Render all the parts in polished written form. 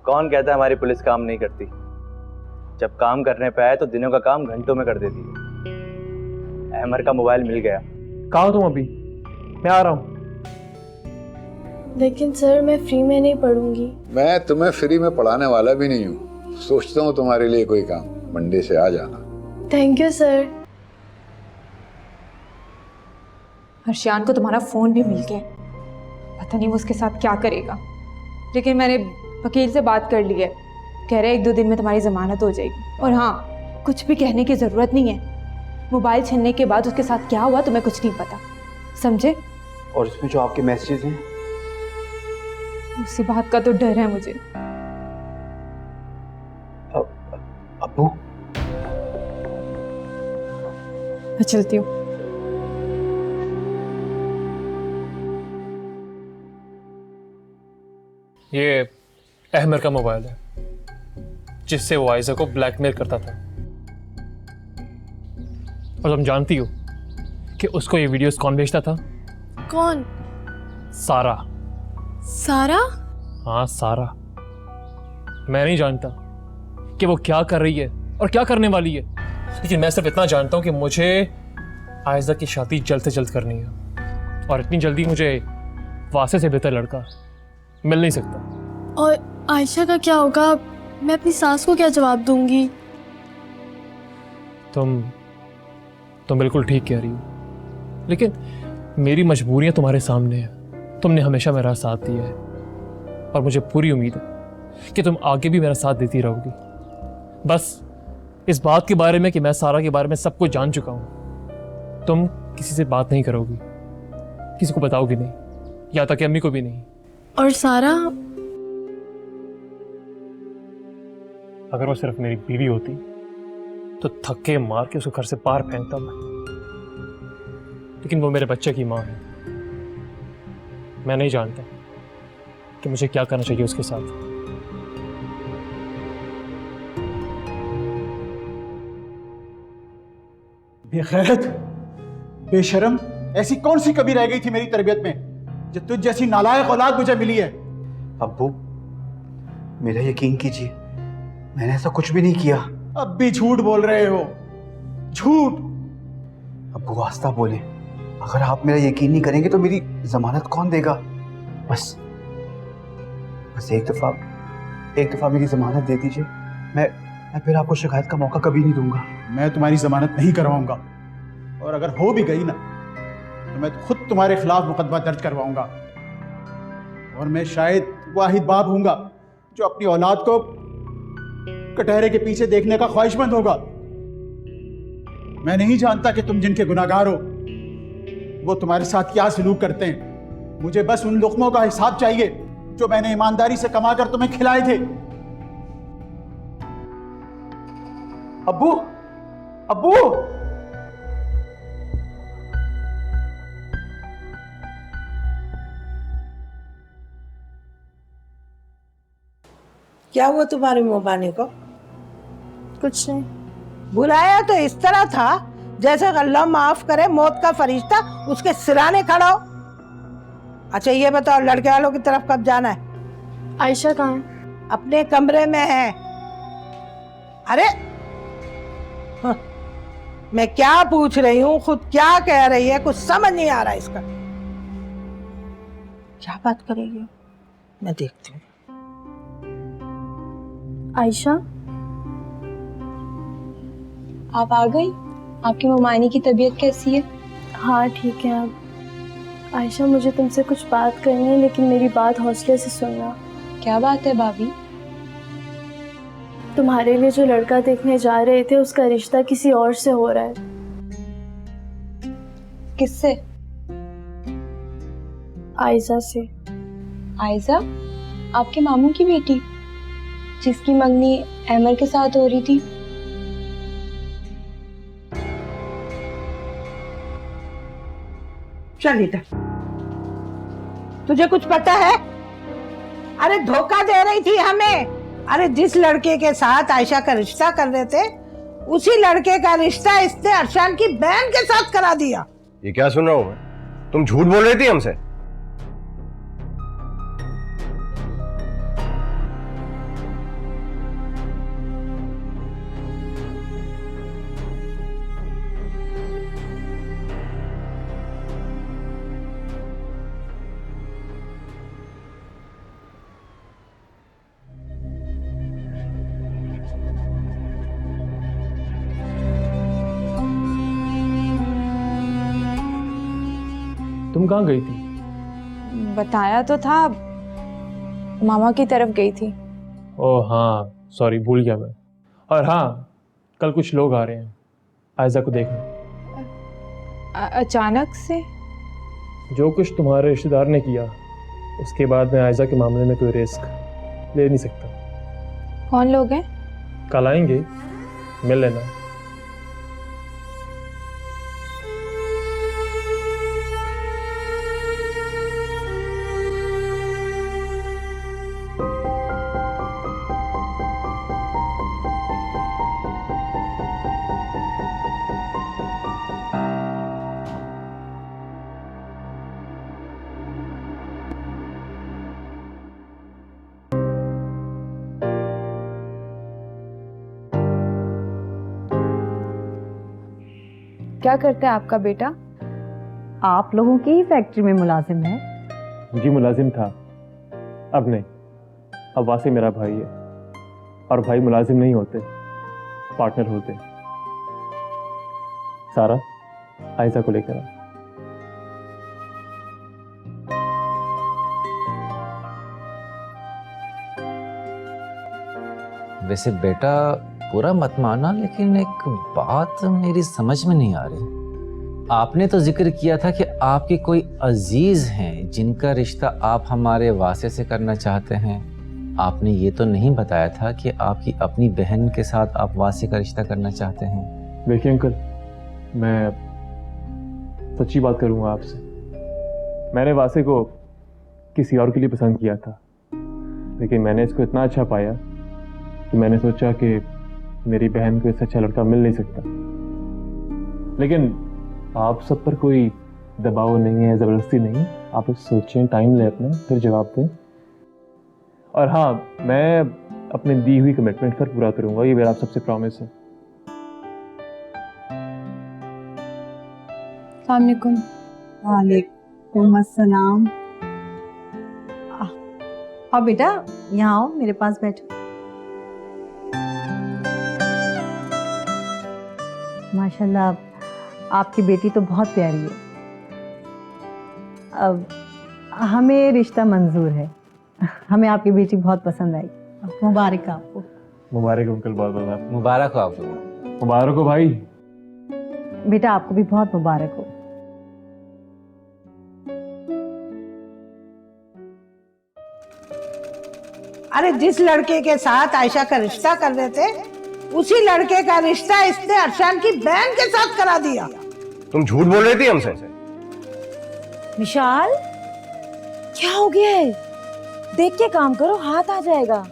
कौन कहता है हमारी पुलिस काम नहीं करती? जब काम करने पे आए तो दिनों का काम घंटों में कर देती है। अहमर का मोबाइल मिल गया। कहाँ हो तुम अभी? मैं आ रहा हूँ। लेकिन सर मैं फ्री में नहीं पढ़ूंगी। मैं तुम्हें फ्री में पढ़ाने वाला भी नहीं हूँ। सोचता हूँ तुम्हारे लिए कोई काम, मंडे से आ जाना। Thank you sir. हर्षियान को तुम्हारा फ़ोन भी मिल गया। पता नहीं वो उसके साथ क्या करेगा, लेकिन मैंने वकील से बात कर ली है। कह रहे 1-2 दिन में तुम्हारी ज़मानत हो जाएगी। और हाँ, कुछ भी कहने की ज़रूरत नहीं है। मोबाइल छीनने के बाद उसके साथ क्या हुआ तुम्हें कुछ नहीं पता, समझे? और इसमें जो आपके मैसेजेस हैं, उसी बात का तो डर है मुझे। अब्बू मैं चलती हूँ। ये अहमर का मोबाइल है जिससे वो आयशा को ब्लैकमेल करता था। और तुम जानती हो कि उसको ये वीडियोस कौन भेजता था? कौन? सारा। सारा? हाँ, सारा। मैं नहीं जानता कि वो क्या कर रही है और क्या करने वाली है, लेकिन मैं सिर्फ इतना जानता हूँ कि मुझे आयशा की शादी जल्द से जल्द करनी है। और इतनी जल्दी मुझे वासे से बेहतर लड़का मिल नहीं सकता। और आयशा का क्या होगा? मैं अपनी सास को क्या जवाब दूंगी? तुम बिल्कुल ठीक कह रही हो, लेकिन मेरी मजबूरियां तुम्हारे सामने हैं। तुमने हमेशा मेरा साथ दिया है और मुझे पूरी उम्मीद है कि तुम आगे भी मेरा साथ देती रहोगी। बस इस बात के बारे में कि मैं सारा के बारे में सब कुछ जान चुका हूं, तुम किसी से बात नहीं करोगी, किसी को बताओगी नहीं, या तक कि अम्मी को भी नहीं। और सारा? अगर वो सिर्फ मेरी बीवी होती तो थक्के मार के उसको घर से बाहर फेंकता मैं, लेकिन वो मेरे बच्चे की माँ है। मैं नहीं जानता कि मुझे क्या करना चाहिए उसके साथ। बेगैरत, बेशरम, ऐसी कौन सी कमी रह गई थी मेरी तरबियत में जो तुझ जैसी नालायक औलाद मुझे मिली है? अब्बू, मेरा यकीन कीजिए, मैंने ऐसा कुछ भी नहीं किया। अब भी झूठ बोल रहे हो, झूठ। अब्बू वास्ता बोले, अगर आप मेरा यकीन नहीं करेंगे तो मेरी जमानत कौन देगा? बस एक दफा मेरी जमानत दे दीजिए। मैं फिर आपको शिकायत का मौका कभी नहीं दूंगा। मैं तुम्हारी जमानत नहीं करवाऊंगा, और अगर हो भी गई ना तो मैं खुद तुम्हारे खिलाफ मुकदमा दर्ज करवाऊंगा। और मैं शायद वाहिद बाप हूंगा जो अपनी औलाद को कटहरे के पीछे देखने का ख्वाहिशमंद होगा। मैं नहीं जानता कि तुम जिनके गुनाहगार हो वो तुम्हारे साथ क्या सलूक करते हैं। मुझे बस उन लुक़्मों का हिसाब चाहिए जो मैंने ईमानदारी से कमाकर तुम्हें खिलाए थे। अब्बू, अब्बू, क्या हुआ तुम्हारे मोबाने को? कुछ नहीं। बुलाया तो इस तरह था जैसे अल्लाह माफ करे मौत का फरिश्ता उसके सिराने खड़ा हो। अच्छा ये बताओ, लड़के वालों की तरफ कब जाना है? आयशा कहाँ है? अपने कमरे में है। अरे हाँ, मैं क्या पूछ रही हूँ, खुद क्या कह रही है, कुछ समझ नहीं आ रहा इसका। क्या बात करेगी? मैं देखती हूँ। आयशा, आप आ गई? आपकी ममानी की तबीयत कैसी है? हाँ ठीक है। अब आयशा मुझे तुमसे कुछ बात करनी है, लेकिन मेरी बात हौसले से सुनना। क्या बात है भाभी? तुम्हारे लिए जो लड़का देखने जा रहे थे उसका रिश्ता किसी और से हो रहा है। किससे? आयशा से। आयशा? आपके मामू की बेटी जिसकी मंगनी अहमर के साथ हो रही थी? चल इधर, तुझे कुछ पता है? अरे धोखा दे रही थी हमें। अरे जिस लड़के के साथ आयशा का रिश्ता कर रहे थे उसी लड़के का रिश्ता इसने अरशान की बहन के साथ करा दिया। ये क्या सुन रहा हूं मैं? तुम झूठ बोल रही थी हमसे। तुम कहाँ गई थी? बताया तो था, मामा की तरफ गई थी। ओह हाँ, सॉरी, भूल गया मैं। और हाँ, कल कुछ लोग आ रहे हैं आयजा को देखने। अचानक से? जो कुछ तुम्हारे रिश्तेदार ने किया, उसके बाद मैं आयजा के मामले में कोई रिस्क ले नहीं सकता। कौन लोग हैं? कल आएंगे, मिल लेना। क्या करता है आपका बेटा? आप लोगों की ही फैक्ट्री में मुलाजिम है? जी मुलाजिम था, अब नहीं। अब वासी मेरा भाई है, और भाई मुलाजिम नहीं होते, पार्टनर होते। सारा, आयजा को लेकर आ। वैसे बेटा पूरा मत मानना, लेकिन एक बात मेरी समझ में नहीं आ रही। आपने तो जिक्र किया था कि आपके कोई अजीज हैं जिनका रिश्ता आप हमारे वासे से करना चाहते हैं। आपने ये तो नहीं बताया था कि आपकी अपनी बहन के साथ आप वासे का रिश्ता करना चाहते हैं। देखिए अंकल, मैं सच्ची बात करूंगा आपसे। मैंने वासे को किसी और के लिए पसंद किया था, लेकिन मैंने इसको इतना अच्छा पाया कि मैंने सोचा कि मेरी बहन को इससे अच्छा लड़का मिल नहीं सकता। लेकिन आप सब पर कोई दबाव नहीं है, ज़बरदस्ती नहीं। आप सोचें, टाइम लें अपना, फिर जवाब दें। और हाँ, मैं अपनी दी हुई कमिटमेंट पर पूरा करूंगा, ये मेरा आप सबसे प्रॉमिस है। अस्सलाम वालेकुम। वालेकुम अस्सलाम। आओ बेटा, यहाँ आओ, मेरे पास बैठो। माशाल्लाह, आपकी बेटी तो बहुत प्यारी है। अब हमें रिश्ता मंजूर है, हमें आपकी बेटी बहुत पसंद आई। मुबारक आपको। मुबारक हो अंकल, बहुत बहुत मुबारक हो आपको। मुबारक हो भाई। बेटा आपको भी बहुत मुबारक हो। अरे जिस लड़के के साथ आयशा का रिश्ता कर रहे थे, उसी लड़के का रिश्ता इसने अरशान की बहन के साथ करा दिया। तुम झूठ बोल रही थी हमसे। विशाल, क्या हो गया है? देख के काम करो, हाथ आ जाएगा।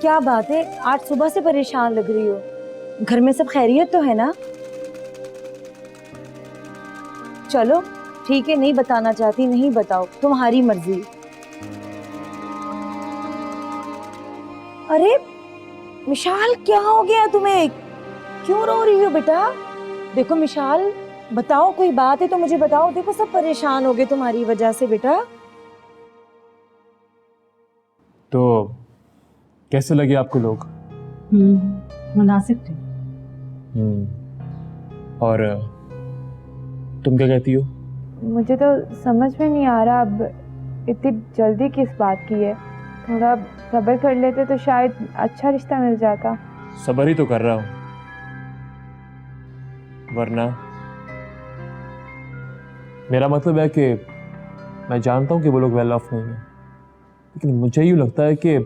क्या बात है, आज सुबह से परेशान लग रही हो। घर में सब खैरियत तो है ना? चलो ठीक है, नहीं बताना चाहती नहीं बताओ, तुम्हारी मर्जी। अरे मिशाल, क्या हो गया तुम्हें? क्यों रो रही हो बेटा? देखो मिशाल, बताओ, कोई बात है तो मुझे बताओ। देखो सब परेशान हो गए तुम्हारी वजह से बेटा। तो कैसे लगे आपको लोग? मुनासिब थे। और तुम क्या कहती हो? मुझे तो समझ में नहीं आ रहा अब इतनी जल्दी किस बात की है। थोड़ा सब्र कर लेते तो शायद अच्छा रिश्ता मिल जाता। सब्र ही तो कर रहा हूँ, वरना मेरा मतलब है कि मैं जानता हूँ कि वो लोग वेल ऑफ नहीं है, लेकिन मुझे यूँ लगता है कि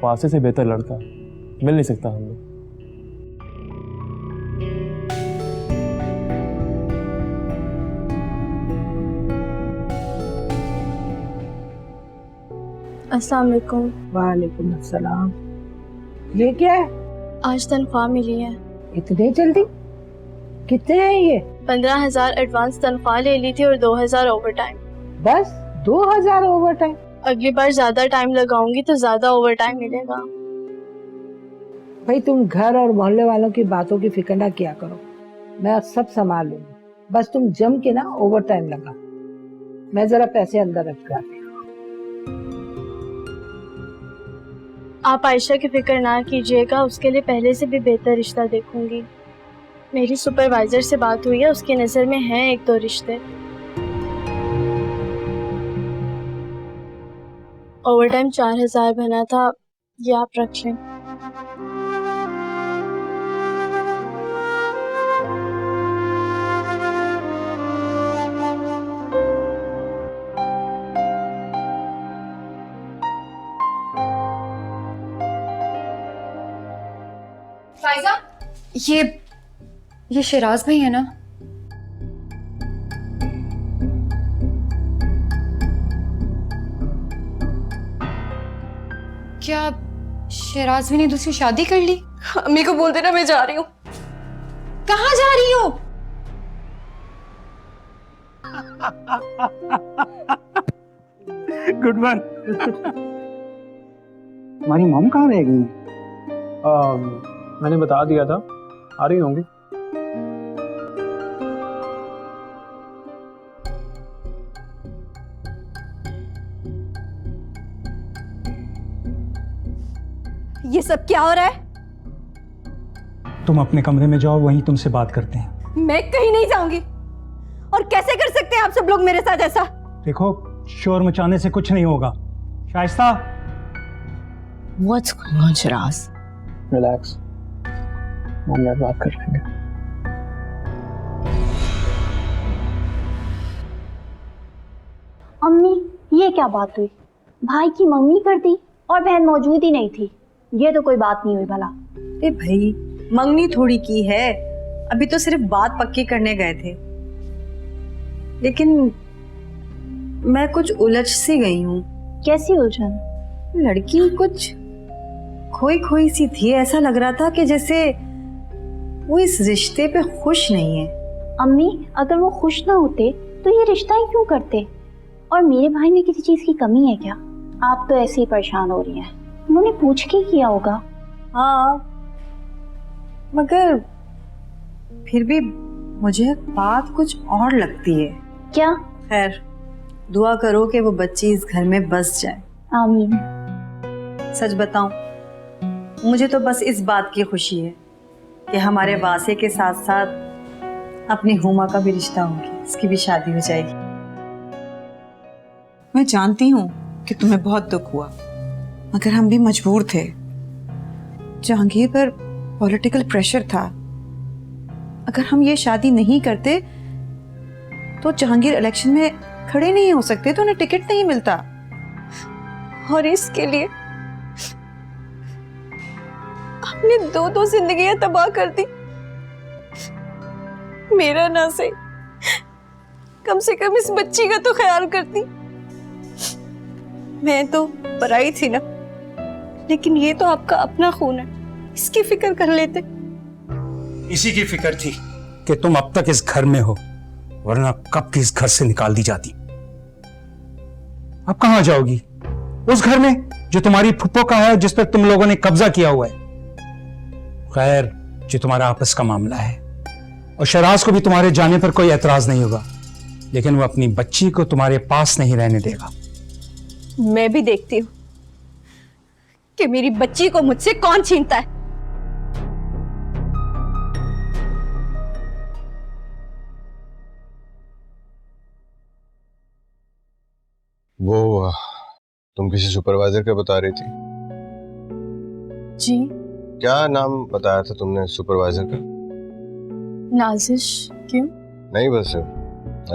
वासे से बेहतर लड़का मिल नहीं सकता हम लोग। अस्सलाम वालेकुम। वालेकुम अस्सलाम। ये क्या है? आज तनख्वाह मिली है। इतने जल्दी? कितने हैं ये? 15,000 एडवांस तनख्वाह ले ली थी और 2,000 ओवर टाइम। बस 2,000 ओवर टाइम? अगली बार ज्यादा टाइम लगाऊंगी तो ज्यादा ओवर टाइम मिलेगा। भाई तुम घर और मोहल्ले वालों की बातों की फिक्र ना किया करो, मैं सब संभाल लूंगी। बस तुम जम के ना ओवर टाइम लगा। मैं जरा पैसे अंदर रखा। आप आयशा की फिक्र ना कीजिएगा, उसके लिए पहले से भी बेहतर रिश्ता देखूंगी। मेरी सुपरवाइजर से बात हुई है, उसकी नज़र में हैं 1-2 रिश्ते। ओवरटाइम 4000 बना था, ये आप रख लें। फाइजा, ये शिराज भाई है ना? क्या शिराज भाई ने दूसरी शादी कर ली? अम्मी को बोल देना मैं जा रही हूँ। कहाँ जा रही हो? Good one. हमारी मॉम कहाँ रह गई? मैंने बता दिया था, आ रही होंगी। ये सब क्या हो रहा है? तुम अपने कमरे में जाओ, वहीं तुमसे बात करते हैं। मैं कहीं नहीं जाऊंगी। और कैसे कर सकते हैं आप सब लोग मेरे साथ ऐसा? देखो, शोर मचाने से कुछ नहीं होगा। Shaista, What's going on, Siraj? Relax, mummy बात कर लेंगे। अम्मी, ये क्या बात हुई? भाई की मम्मी कर दी और बहन मौजूद ही नहीं थी। ये तो कोई बात नहीं हुई भला। ए भाई, मंगनी थोड़ी की है, अभी तो सिर्फ बात पक्की करने गए थे। लेकिन मैं कुछ उलझ सी गई हूँ। कैसी उलझन? लड़की कुछ खोई खोई सी थी, ऐसा लग रहा था कि जैसे वो इस रिश्ते पे खुश नहीं है। अम्मी, अगर वो खुश ना होते तो ये रिश्ता ही क्यों करते? और मेरे भाई में किसी चीज की कमी है क्या? आप तो ऐसे ही परेशान हो रही हैं। उन्होंने पूछ के किया होगा। हाँ, मगर फिर भी मुझे बात कुछ और लगती है। क्या? खैर, दुआ करो कि वो बच्ची इस घर में बस जाए। आमीन। सच बताऊं, मुझे तो बस इस बात की खुशी है कि हमारे वासे के साथ साथ अपनी हुमा का भी रिश्ता होगी, इसकी भी शादी हो जाएगी। मैं जानती हूँ कि तुम्हें बहुत दुख हुआ, मगर हम भी मजबूर थे। जहांगीर पर पॉलिटिकल प्रेशर था। अगर हम ये शादी नहीं करते तो जहांगीर इलेक्शन में खड़े नहीं हो सकते, तो उन्हें टिकट नहीं मिलता। और इसके लिए आपने 2 जिंदगियां तबाह कर दी। मेरा ना सही, कम से कम इस बच्ची का तो ख्याल करती। मैं तो पराई थी ना, लेकिन ये तो आपका अपना खून है, इसकी फिक्र कर लेते। इसी की फिक्र थी कि तुम अब तक इस घर में हो, वरना कब की इस घर से निकाल दी जाती। अब कहां जाओगी? उस घर में जो तुम्हारी फुप्पो का है, जिस पर तुम लोगों ने कब्जा किया हुआ है। खैर, जो तुम्हारा आपस का मामला है, और शराज को भी तुम्हारे जाने पर कोई एतराज नहीं होगा, लेकिन वो अपनी बच्ची को तुम्हारे पास नहीं रहने देगा। मैं भी देखती हूँ कि मेरी बच्ची को मुझसे कौन छीनता है। वो तुम किसी सुपरवाइजर का बता रही थी? जी। क्या नाम बताया था तुमने सुपरवाइजर का? नाजिश। क्यों? नहीं, बस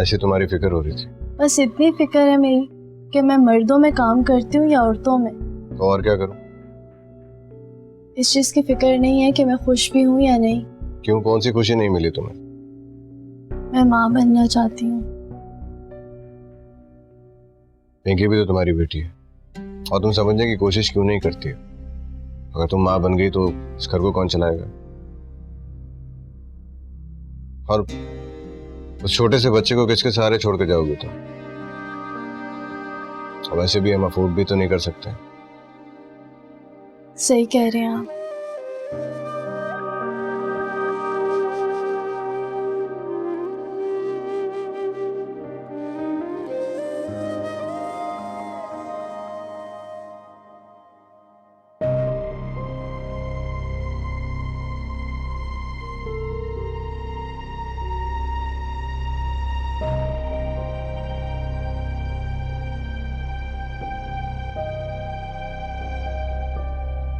ऐसी तुम्हारी फिक्र हो रही थी। बस इतनी फिक्र है मेरी कि मैं मर्दों में काम करती हूँ या औरतों में। तो और क्या करूं? इस चीज की फिक्र नहीं है कि मैं खुश भी हूँ या नहीं। क्यों, कौन सी खुशी नहीं मिली तुम्हें? मैं माँ बनना चाहती हूँ। पिंकी भी तो तुम्हारी बेटी है, और तुम समझने की कोशिश क्यों नहीं करती? अगर तुम माँ बन गई तो इस घर को कौन चलाएगा? और उस छोटे से बच्चे को किसके सहारे छोड़ के जाओगे तुम? वैसे भी हम अफोर्ड भी तो नहीं कर सकते। सही कह रहे हैं आप।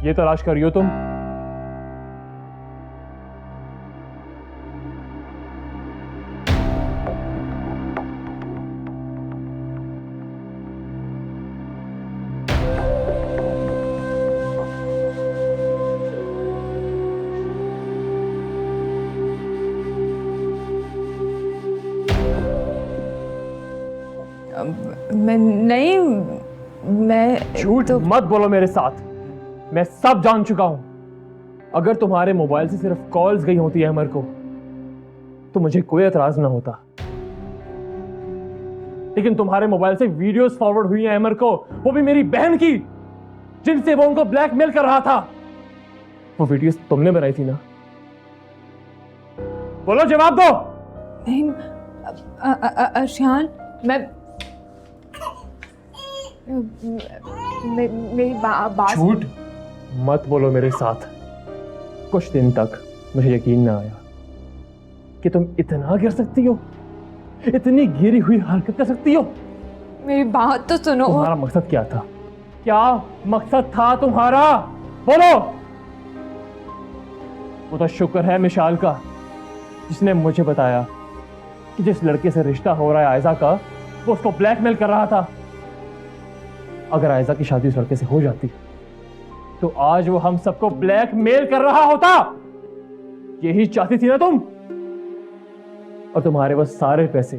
ये तलाश कर रही हो तुम? मैं नहीं, मैं झूठ तो मत बोलो मेरे साथ, मैं सब जान चुका हूं। अगर तुम्हारे मोबाइल से सिर्फ कॉल्स गई होती है अमर को तो मुझे कोई एतराज ना होता, लेकिन तुम्हारे मोबाइल से वीडियोस फॉरवर्ड हुई हैं अमर को, वो भी मेरी बहन की, जिनसे वो उनको ब्लैकमेल कर रहा था। वो वीडियोस तुमने बनाई थी ना? बोलो, जवाब दो। नहीं अर्शियान, मेरी बात। झूठ मत बोलो मेरे साथ। कुछ दिन तक मुझे यकीन ना आया कि तुम इतना गिर सकती हो, इतनी गिरी हुई हरकत कर सकती हो। मेरी बात तो सुनो। तुम्हारा मकसद क्या था? क्या मकसद था तुम्हारा? बोलो। वो तो शुक्र है मिशाल का, जिसने मुझे बताया कि जिस लड़के से रिश्ता हो रहा है आयजा का, वो उसको ब्लैकमेल कर रहा था। अगर आयजा की शादी उस लड़के से हो जाती तो आज वो हम सबको ब्लैकमेल कर रहा होता। यही चाहती थी ना तुम? और तुम्हारे वो सारे पैसे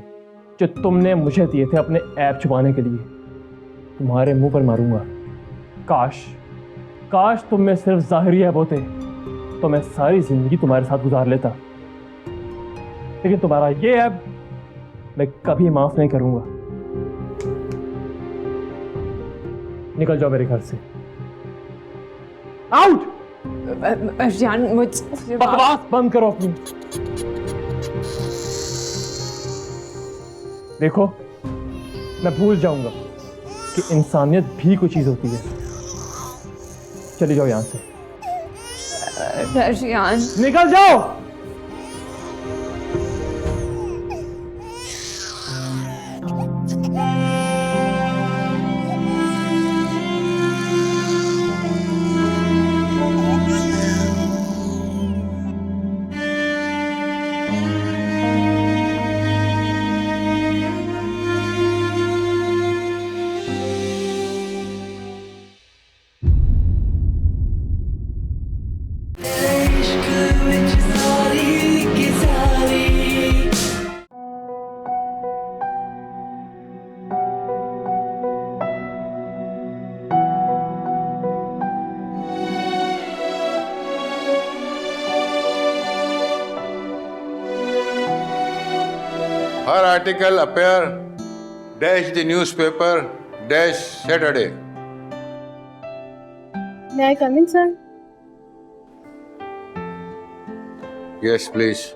जो तुमने मुझे दिए थे अपने ऐप छुपाने के लिए, तुम्हारे मुंह पर मारूंगा। काश तुम में सिर्फ जाहिरी ऐप होते तो मैं सारी जिंदगी तुम्हारे साथ गुजार लेता, लेकिन तुम्हारा ये ऐप मैं कभी माफ नहीं करूंगा। निकल जाओ मेरे घर से, आउट। अर्शियान, मुझे बकवास बंद करो अपनी। देखो, मैं भूल जाऊंगा कि इंसानियत भी कोई चीज होती है। चली जाओ यहां से। अर्शियान, निकल जाओ। Her article appear dash the newspaper dash Saturday. May I come in, sir? Yes, please.